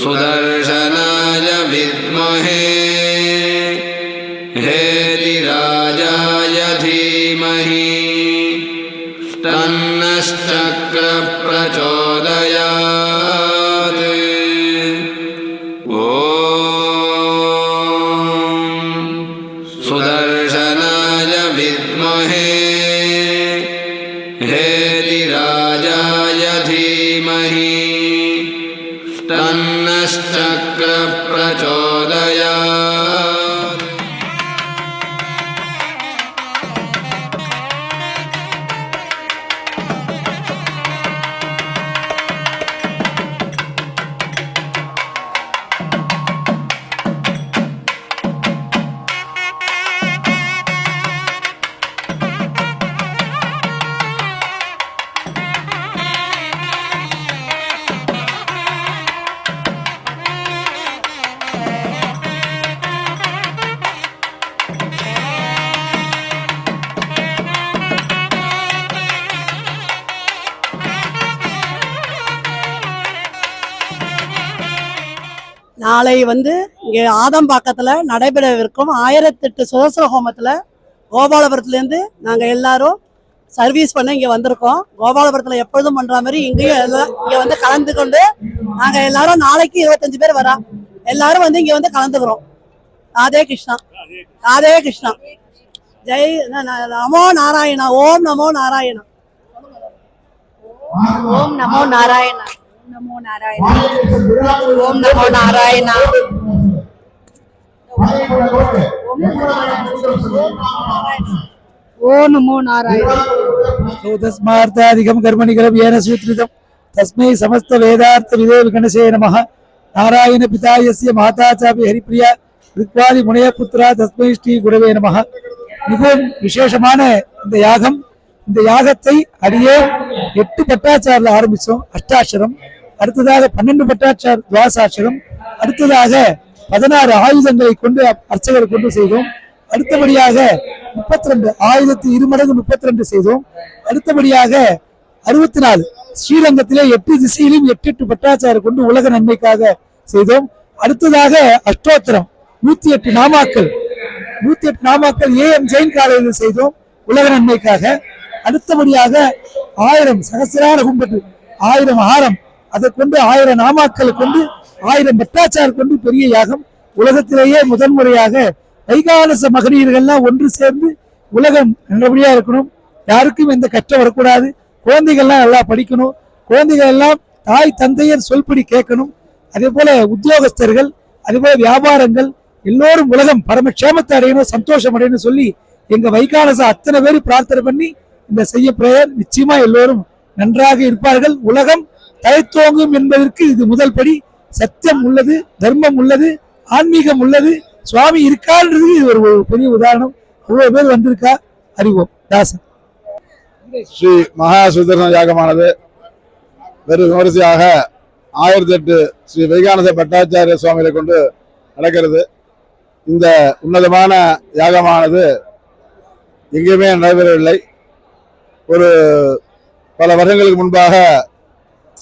सुदर्शनाय विद्महे हेतिराजाय धीमहि तन्नश्चक्रः प्रचोदयात्। सुदर्शनाय विद्महे हेतिराजाय धीमहि तन्नश्चक्रः प्रचोदयात्। நாளை இங்கே ஆதம்பாக்கத்தில் நடைபெறவிருக்கும் 1008 சுதர்சன ஹோமத்தில் கோபாலபுரத்துலேருந்து நாங்கள் எல்லாரும் சர்வீஸ் பண்ண இங்கே வந்திருக்கோம். கோபாலபுரத்தில் எப்பொழுதும் பண்ணுற மாதிரி இங்கேயும் இங்கே கலந்து கொண்டு நாங்கள் எல்லாரும் நாளைக்கு 25 பேர் வரோம். எல்லாரும் இங்கே கலந்துக்கிறோம். ராதே கிருஷ்ணா, ராதே கிருஷ்ணா. ஜெய் நமோ நாராயணா. ஓம் நமோ நாராயணா. ஓம் நமோ நாராயணா. नमो नारायण। ओम नमो नारायण। ओम नमो नारायण। तस्मार्थाधिकं कर्मणिकरं येन सूत्रितं तस्मै समस्त वेदार्थ विदे विगणसे नमः। नारायण पिता यस्य माता चापि हरिप्रिया ऋक्वादि मुनय पुत्रा तस्मै श्री गुरवे नमः। மிகவும் விசேஷமான இந்த யாகம். இந்த யாகத்தை அடியே 8 பட்டாச்சாரில் ஆரம்பித்தோம். அஷ்டாட்சரம், அடுத்ததாக 12 பட்டாட்சார் துவாசாட்சரம், அடுத்ததாக 16 ஆயுதங்களை கொண்டு அர்ச்சகரை கொண்டு செய்தோம். அடுத்தபடியாக 32 ஆயுதத்தை 2 மடங்கு 32 செய்தோம். அடுத்தபடியாக 64 ஸ்ரீரங்கத்திலே 8 திசையிலும் 8 பட்டாச்சாரை கொண்டு உலக நன்மைக்காக செய்தோம். அடுத்ததாக அஷ்டோத்திரம் 108 நாமாக்கள் 108 நாமாக்கள் ஏஎம் ஜெயின் காலையில் செய்தோம் உலக நன்மைக்காக. அடுத்தபடியாக 1000 சகசிரார கும்பத்து 1000 ஆரம் அதை கொண்டு 1000 நாமாக்களை கொண்டு 1000 பட்டாச்சார் கொண்டு பெரிய யாகம். உலகத்திலேயே முதன்முறையாக வைகானச மகனீர்கள்லாம் ஒன்று சேர்ந்து உலகம் நல்லபடியா இருக்கணும், யாருக்கும் எந்த கஷ்டம் வரக்கூடாது, குழந்தைகள்லாம் நல்லா படிக்கணும், குழந்தைகள் எல்லாம் தாய் தந்தையர் சொல்படி கேட்கணும், அதே போல உத்தியோகஸ்தர்கள், அதே போல வியாபாரங்கள் எல்லோரும் உலகம் பரமக்ஷேமத்தை அடையணும், சந்தோஷம் அடையணும் சொல்லி எங்க வைகானச அத்தனை பேர் பிரார்த்தனை பண்ணி இந்த செய்ய பிரேயர். நிச்சயமா எல்லோரும் நன்றாக இருப்பார்கள், உலகம் தழைத்தோங்கும் என்பதற்கு இது முதல் படி. சத்தியம் உள்ளது, தர்மம் உள்ளது, ஆன்மீகம் உள்ளது, சுவாமி இருக்கான்றது இது ஒரு பெரிய உதாரணம். அவ்வளவு பேர் வந்திருக்கா. அறிவோம். தாசன். ஸ்ரீ மகா சுதர்சன யாகமானது வெறும் விமரிசையாக 1008 ஸ்ரீ வைகானச பட்டாச்சாரிய சுவாமிகளை கொண்டு நடக்கிறது. இந்த உன்னதமான யாகமானது எங்கேயுமே நடைபெறவில்லை. ஒரு பல வருடங்களுக்கு முன்பாக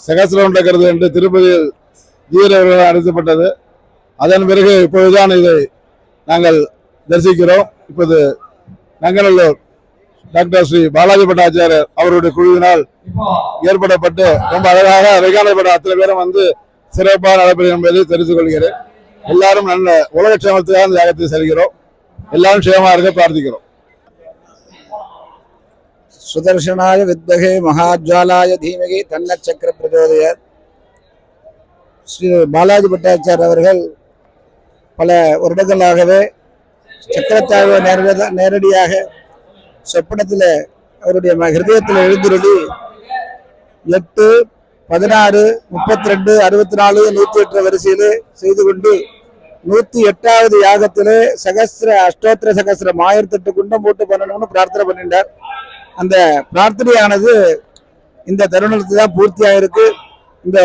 சகசிரம் நடக்கிறது என்று திருப்பதியில் ஜீரவர்கள் அழைக்கப்பட்டது. அதன் பிறகு இப்பொழுதுதான் இதை நாங்கள் தரிசிக்கிறோம். இப்போது நங்கநல்லூர் டாக்டர் ஸ்ரீ பாலாஜி பட்டாச்சாரியர் அவருடைய குழுவினால் ஏற்படப்பட்டு ரொம்ப அழகாக வைகானப்பட்ட அத்தனை பேரும் வந்து சிறப்பாக நடைபெறும் என்பதை தெரிந்து கொள்கிறேன். எல்லாரும் நல்ல உலக க்ஷேமத்துக்காக இந்த யாகத்தை செல்கிறோம். எல்லாரும் க்ஷேமமாக இருக்க பிரார்த்திக்கிறோம். சுதர்சனாய வித்மஹே மகாஜ்வாலாய தீமகி தன்ன சக்கர பிரச்சோதயாத். ஸ்ரீ பாலாஜி பட்டாச்சார் அவர்கள் பல வருடங்களாகவே சக்கரத்தாழ்வை நேரடியாக சொப்பனத்தில் அவருடைய ஹிருதயத்தில் எழுந்துருளி 8, 16, 32, 64, 108 வரிசையிலே செய்து கொண்டு 108வது யாகத்திலே அஷ்டோத்திர சகசிரம் 1008 குண்டம் போட்டு பண்ணணும்னு பிரார்த்தனை பண்ணிட்டார். அந்த பிரார்த்தனையானது இந்த தருணத்தில் தான் பூர்த்தியாயிருக்கு. இந்த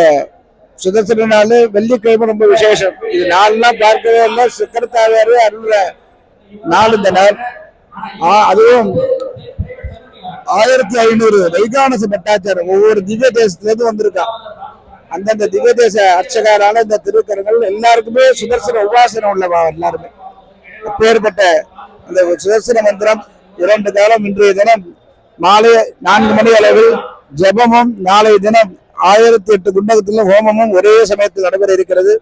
சுதர்சன நாள் வெள்ளிக்கிழமை ரொம்ப விசேஷம். இது நாள்லாம் பார்க்கவே இல்லை. சக்கரத்தாழ்வார் அருள்ற நாள் இந்த நாள். அதுவும் 1500 வைகானச பட்டாச்சாரம் ஒவ்வொரு திவ்ய தேசத்திலிருந்து வந்திருக்கா. அந்தந்த திவ்ய தேச அர்ச்சகரான இந்த திருக்கரங்கள் எல்லாருக்குமே சுதர்சன உபாசனம் உள்ளவா எல்லாருமே. அப்பேற்பட்ட அந்த சுதர்சன மந்திரம் 2 காலம் இன்றைய தினம் மாலை 4 மணி அளவில் ஜபமும், நாளைய தினம் 1008 குண்டகத்திலும் ஹோமமும் ஒரே சமயத்தில் நடைபெற இருக்கிறது.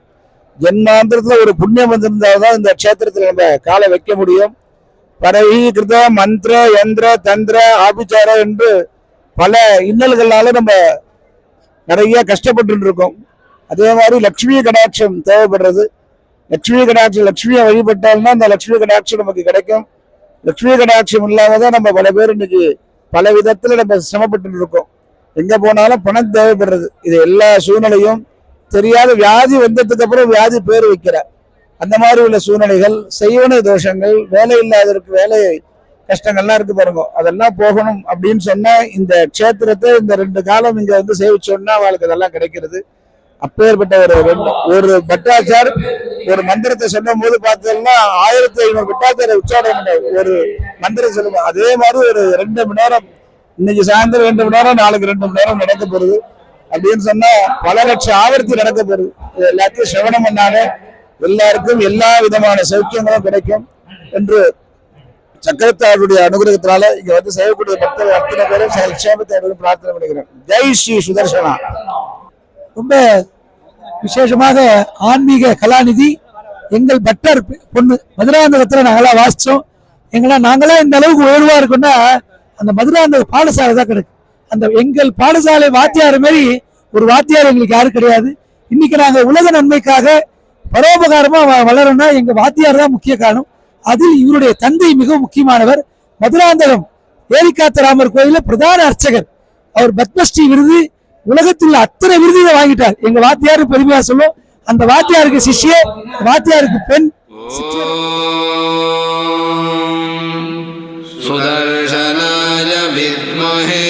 ஜென்மாந்திரத்துல ஒரு புண்ணியம் வந்திருந்தால்தான் இந்த கஷேத்திரத்தில் நம்ம காலை வைக்க முடியும். பரவி கிருத மந்திர யந்திர தந்திர ஆபிச்சாரம் என்று பல இன்னல்களால நம்ம நிறைய கஷ்டப்பட்டு இருக்கோம். அதே மாதிரி லட்சுமி கடாட்சம் தேவைப்படுறது. லட்சுமி கடாட்சம், லட்சுமியை வழிபட்டால்னா அந்த லட்சுமி கடாட்சம் நமக்கு கிடைக்கும். லட்சுமி கடாட்சம் இல்லாமதான் நம்ம பல பேர் இன்னைக்கு பல விதத்துல நம்ம சிரமப்பட்டு இருக்கோம். எங்க போனாலும் பணம் தேவைப்படுறது. இது எல்லா சூழ்நிலையும் தெரியாத வியாதி வந்ததுக்கு அப்புறம் வியாதி பேர் வைக்கிற அந்த மாதிரி உள்ள சூழ்நிலைகள், செய்வன தோஷங்கள், வேலை இல்லாதவருக்கு வேலை கஷ்டங்கள்லாம் இருக்கு பாருங்க, அதெல்லாம் போகணும் அப்படின்னு சொன்னா இந்த க்ஷேத்திரத்தை இந்த 2 காலம் இங்க வந்து சேவிச்சோம்னா அவளுக்கு அதெல்லாம் கிடைக்கிறது. அப்பேற்பட்ட ஒரு பட்டாச்சார் ஒரு மந்திரத்தை சொல்லும் போது பார்த்தோம்னா 1500 பட்டாச்சார உச்சாரணம் ஒரு மந்திரம் சொல்லுவோம். அதே மாதிரி ஒரு 2 மணி நேரம், இன்னைக்கு சாயந்தரம் 2 மணி நேரம், நாளைக்கு 2 மணி நேரம் நடக்க போறது அப்படின்னு சொன்னா பல லட்சம் ஆவர்த்தி நடக்க போகுது. எல்லாத்தையும் சிரவணம் பண்ணாலே எல்லாருக்கும் எல்லா விதமான சௌக்கியங்களும் கிடைக்கும் என்று சக்கரத்தாருடைய அனுகிரகத்தினால இங்க வந்து செய்யக்கூடிய பக்தர்கள் அத்தனை பேரும் சேமத்தை பிரார்த்தனை பண்ணிக்கிறேன். ஜெய் ஸ்ரீ சுதர்சனா. ரொம்ப விசேஷமாக ஆன்மீக கலாநிதி எங்கள் பட்டர் பொண்ணு மதுராந்தகத்துல நாங்களாம் வாசிச்சோம். நாங்களாம் இந்த அளவுக்கு உயர்வா இருக்கோம்னா அந்த மதுராந்தக பாடசாலை தான் கிடைக்கும். அந்த எங்கள் பாடசாலை வாத்தியார் மாதிரி ஒரு வாத்தியார் எங்களுக்கு யாரும் கிடையாது. இன்னைக்கு நாங்க உலக நன்மைக்காக பரோபகாரமா வளரணும்னா எங்க வாத்தியார் தான் முக்கிய காரணம். அதில் இவருடைய தந்தை மிகவும் முக்கியமானவர். மதுராந்தகம் ஏரிக்காத்த ராமர் கோயில பிரதான அர்ச்சகர். அவர் பத்மஸ்ரீ விருது, உலகத்தில் அத்தனை விருதுகளை வாங்கிட்டார். எங்க வாத்தியாரு பெருமையா சொல்லும். அந்த வாத்தியாருக்கு சிஷ்ய, வாத்தியாருக்கு பெண். சுதர்சனாய வித்மஹே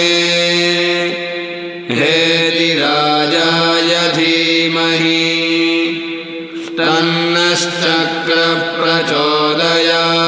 ஹேதிராஜாய தீமஹி தன்னஸ்சக்ர பிரச்சோதயாத்.